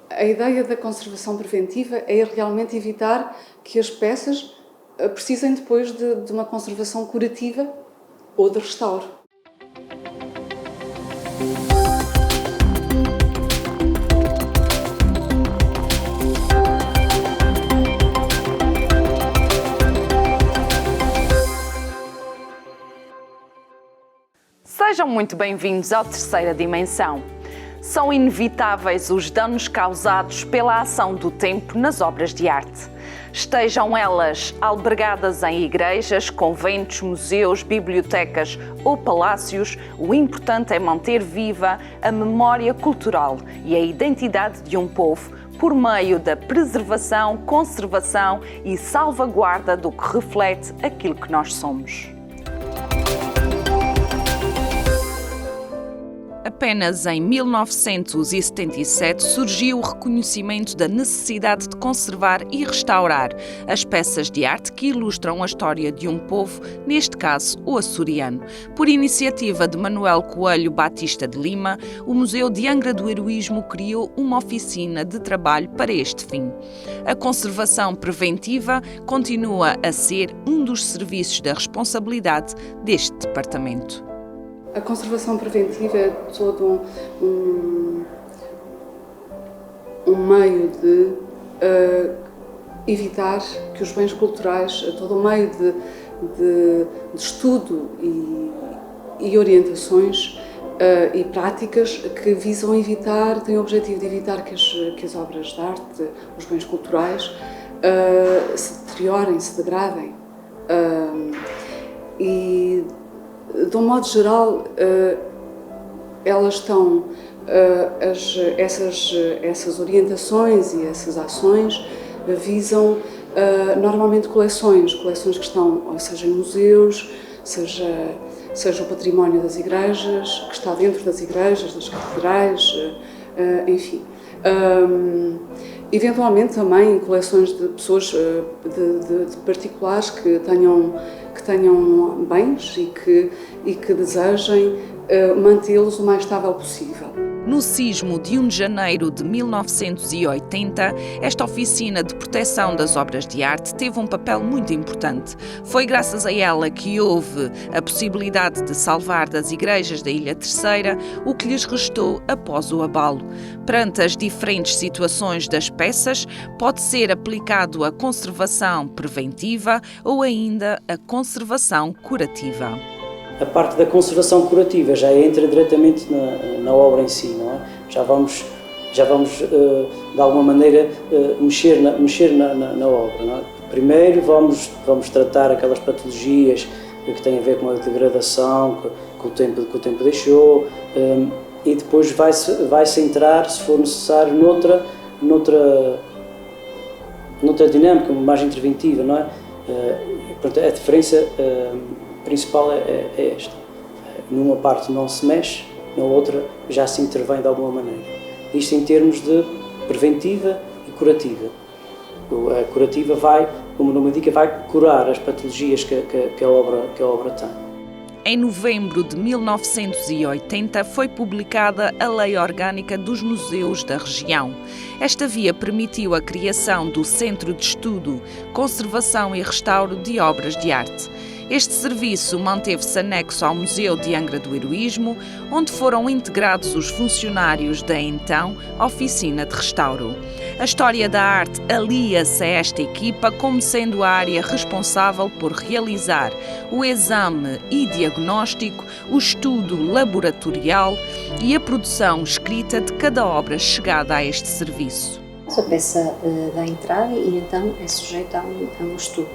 A ideia da conservação preventiva é realmente evitar que as peças precisem depois de uma conservação curativa ou de restauro. Sejam muito bem-vindos ao Terceira Dimensão. São inevitáveis os danos causados pela ação do tempo nas obras de arte. Estejam elas albergadas em igrejas, conventos, museus, bibliotecas ou palácios, o importante é manter viva a memória cultural e a identidade de um povo por meio da preservação, conservação e salvaguarda do que reflete aquilo que nós somos. Apenas em 1977 surgiu o reconhecimento da necessidade de conservar e restaurar as peças de arte que ilustram a história de um povo, neste caso o açoriano. Por iniciativa de Manuel Coelho Batista de Lima, o Museu de Angra do Heroísmo criou uma oficina de trabalho para este fim. A conservação preventiva continua a ser um dos serviços da responsabilidade deste departamento. A conservação preventiva é todo um meio de evitar que os bens culturais, todo um meio de estudo e orientações e práticas que visam evitar, têm o objetivo de evitar que as obras de arte, os bens culturais, se deteriorem, se degradem. E de um modo geral, elas estão, essas orientações e essas ações visam normalmente coleções que estão, ou seja, em museus, seja o património das igrejas, que está dentro das igrejas, das catedrais, enfim. Eventualmente também coleções de pessoas, de particulares que tenham bens e que desejem mantê-los o mais estável possível. No sismo de 1 de janeiro de 1980, esta oficina de proteção das obras de arte teve um papel muito importante. Foi graças a ela que houve a possibilidade de salvar das igrejas da Ilha Terceira o que lhes restou após o abalo. Perante as diferentes situações das peças, pode ser aplicado a conservação preventiva ou ainda a conservação curativa. A parte da conservação curativa já entra diretamente na obra em si, não é? Já vamos de alguma maneira mexer na obra, não é? Primeiro vamos tratar aquelas patologias que têm a ver com a degradação que o tempo deixou, e depois vai-se entrar, se for necessário, noutra dinâmica, mais interventiva, não é? Portanto, a diferença principal é esta. Numa parte não se mexe, na outra já se intervém de alguma maneira. Isto em termos de preventiva e curativa. A curativa vai, como o nome indica, vai curar as patologias que a obra tem. Em novembro de 1980 foi publicada a Lei Orgânica dos Museus da Região. Esta via permitiu a criação do Centro de Estudo, Conservação e Restauro de Obras de Arte. Este serviço manteve-se anexo ao Museu de Angra do Heroísmo, onde foram integrados os funcionários da então Oficina de Restauro. A história da arte alia-se a esta equipa como sendo a área responsável por realizar o exame e diagnóstico, o estudo laboratorial e a produção escrita de cada obra chegada a este serviço. A peça dá entrada e então é sujeita a um estudo.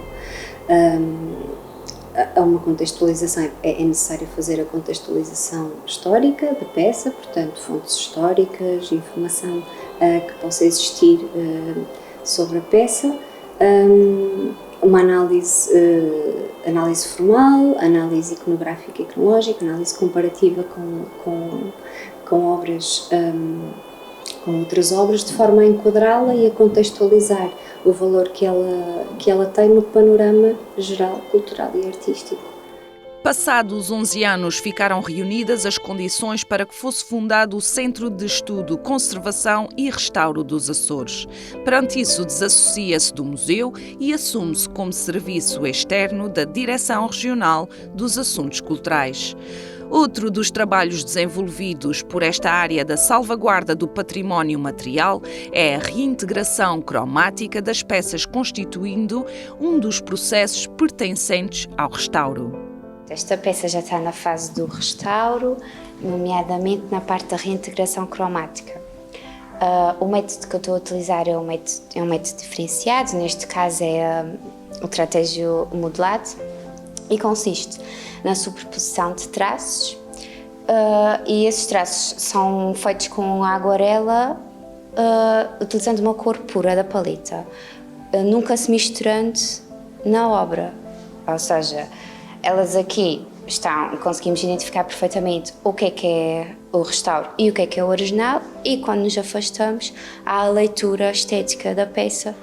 A uma contextualização, é necessário fazer a contextualização histórica da peça, portanto, fontes históricas, informação que possa existir sobre a peça, uma análise formal, análise iconográfica e cronológica, análise comparativa com obras, com outras obras, de forma a enquadrá-la e a contextualizar o valor que ela tem no panorama geral, cultural e artístico. Passados 11 anos, ficaram reunidas as condições para que fosse fundado o Centro de Estudo, Conservação e Restauro dos Açores. Perante isso, desassocia-se do museu e assume-se como serviço externo da Direção Regional dos Assuntos Culturais. Outro dos trabalhos desenvolvidos por esta área da salvaguarda do património material é a reintegração cromática das peças, constituindo um dos processos pertencentes ao restauro. Esta peça já está na fase do restauro, nomeadamente na parte da reintegração cromática. O método que eu estou a utilizar é um método diferenciado, neste caso é o trapézio modelado, e consiste na superposição de traços, e esses traços são feitos com aguarela, utilizando uma cor pura da paleta, nunca se misturando na obra, ou seja, elas aqui conseguimos identificar perfeitamente o que é o restauro e o que é o original, e quando nos afastamos há a leitura estética da peça.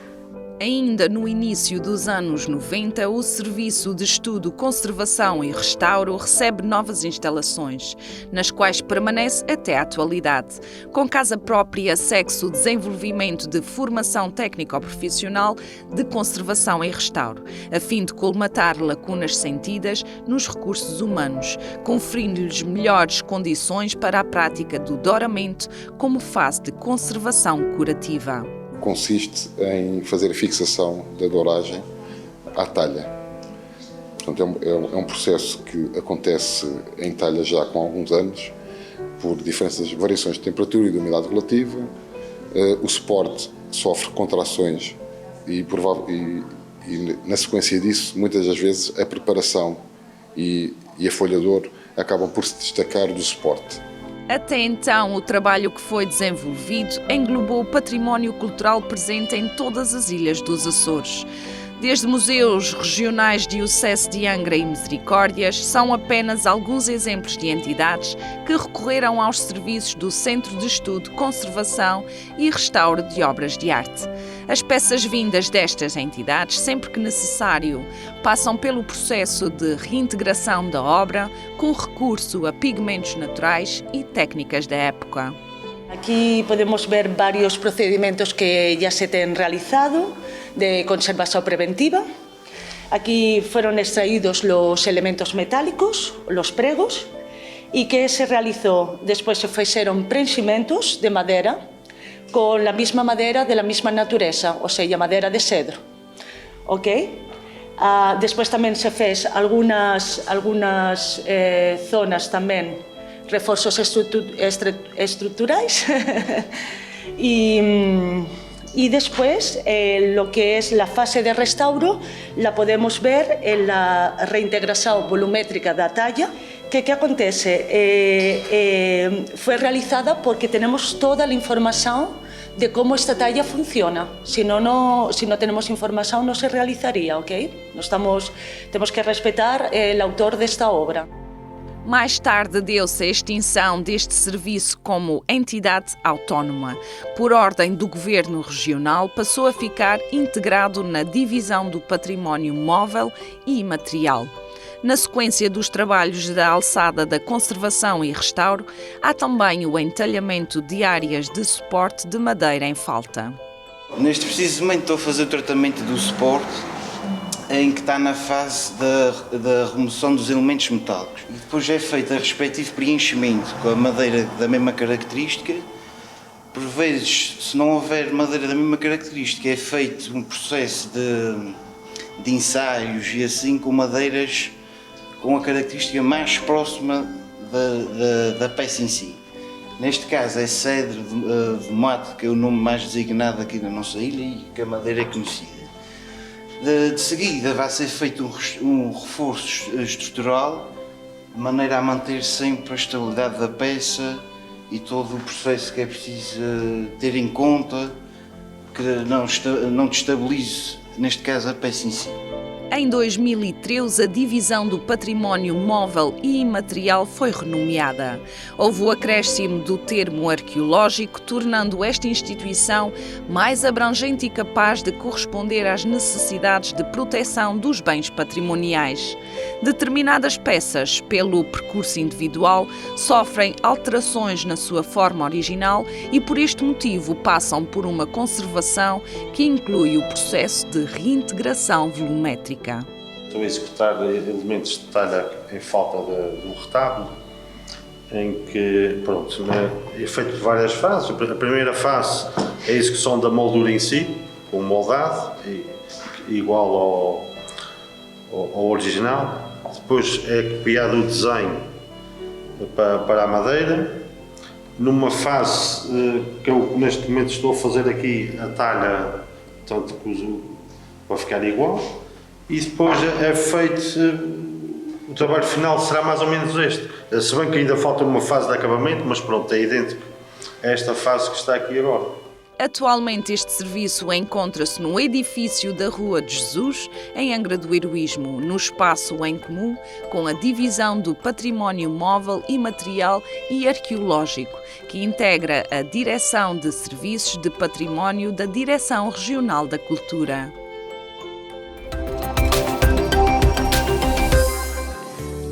Ainda no início dos anos 90, o Serviço de Estudo, Conservação e Restauro recebe novas instalações, nas quais permanece até à atualidade. Com casa própria, segue-se o desenvolvimento de formação técnico-profissional de conservação e restauro, a fim de colmatar lacunas sentidas nos recursos humanos, conferindo-lhes melhores condições para a prática do douramento como fase de conservação curativa. Consiste em fazer a fixação da douragem à talha. Portanto, é um processo que acontece em talha já com alguns anos, por diferentes variações de temperatura e de umidade relativa. O suporte sofre contrações e na sequência disso, muitas das vezes, a preparação e a folha de ouro acabam por se destacar do suporte. Até então, o trabalho que foi desenvolvido englobou o património cultural presente em todas as ilhas dos Açores. Desde museus regionais diocese de Angra e Misericórdias, são apenas alguns exemplos de entidades que recorreram aos serviços do Centro de Estudo, Conservação e Restauro de Obras de Arte. As peças vindas destas entidades, sempre que necessário, passam pelo processo de reintegração da obra com recurso a pigmentos naturais e técnicas da época. Aquí podemos ver varios procedimientos que ya se han realizado de conservación preventiva. Aquí fueron extraídos los elementos metálicos, los pregos, y que se realizó, después se hicieron preenchimentos de madera con la misma madera de la misma naturaleza, o sea, madera de cedro. ¿Okay? Después también se hizo algunas zonas también reforços estructurais y después lo que es la fase de restauro la podemos ver en la reintegración volumétrica da talla, que acontece? Fue realizada porque tenemos toda la información de cómo esta talla funciona. Si no tenemos información no se realizaría, ¿ok? Temos que respetar el autor desta obra. Mais tarde deu-se a extinção deste serviço como entidade autónoma. Por ordem do Governo Regional, passou a ficar integrado na Divisão do Património Móvel e Imaterial. Na sequência dos trabalhos da alçada da conservação e restauro, há também o entalhamento de áreas de suporte de madeira em falta. Neste preciso momento estou a fazer o tratamento do suporte, em que está na fase da remoção dos elementos metálicos. E depois é feito o respectivo preenchimento com a madeira da mesma característica. Por vezes, se não houver madeira da mesma característica, é feito um processo de ensaios e assim com madeiras com a característica mais próxima da peça em si. Neste caso é cedro de mato, que é o nome mais designado aqui na nossa ilha e que a madeira é conhecida. De seguida vai ser feito um reforço estrutural, de maneira a manter sempre a estabilidade da peça e todo o processo que é preciso ter em conta, que não destabilize, neste caso, a peça em si. A Em 2013, a Divisão do Património Móvel e Imaterial foi renomeada. Houve o acréscimo do termo arqueológico, tornando esta instituição mais abrangente e capaz de corresponder às necessidades de proteção dos bens patrimoniais. Determinadas peças, pelo percurso individual, sofrem alterações na sua forma original e, por este motivo, passam por uma conservação que inclui o processo de reintegração volumétrica. Estou a executar elementos de talha em falta de um retábulo, em que, pronto, é feito de várias fases. A primeira fase é a execução da moldura em si, com moldado, igual ao original. Depois é copiado o desenho para a madeira. Numa fase que eu neste momento estou a fazer aqui a talha, tanto que vai ficar igual. E depois é feito, o trabalho final será mais ou menos este. Se bem que ainda falta uma fase de acabamento, mas pronto, é idêntico a esta fase que está aqui agora. Atualmente este serviço encontra-se no edifício da Rua de Jesus, em Angra do Heroísmo, no espaço em comum com a Divisão do Património Móvel, Imaterial e Arqueológico, que integra a Direção de Serviços de Património da Direção Regional da Cultura.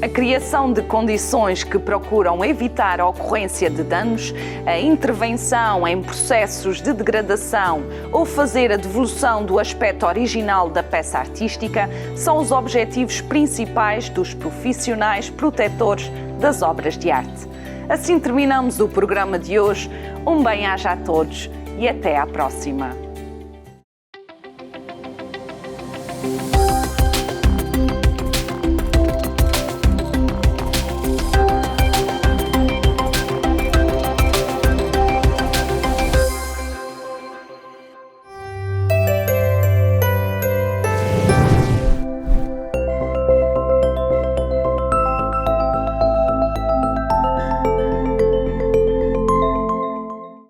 A criação de condições que procuram evitar a ocorrência de danos, a intervenção em processos de degradação ou fazer a devolução do aspecto original da peça artística são os objetivos principais dos profissionais protetores das obras de arte. Assim terminamos o programa de hoje. Um bem-aja a todos e até à próxima.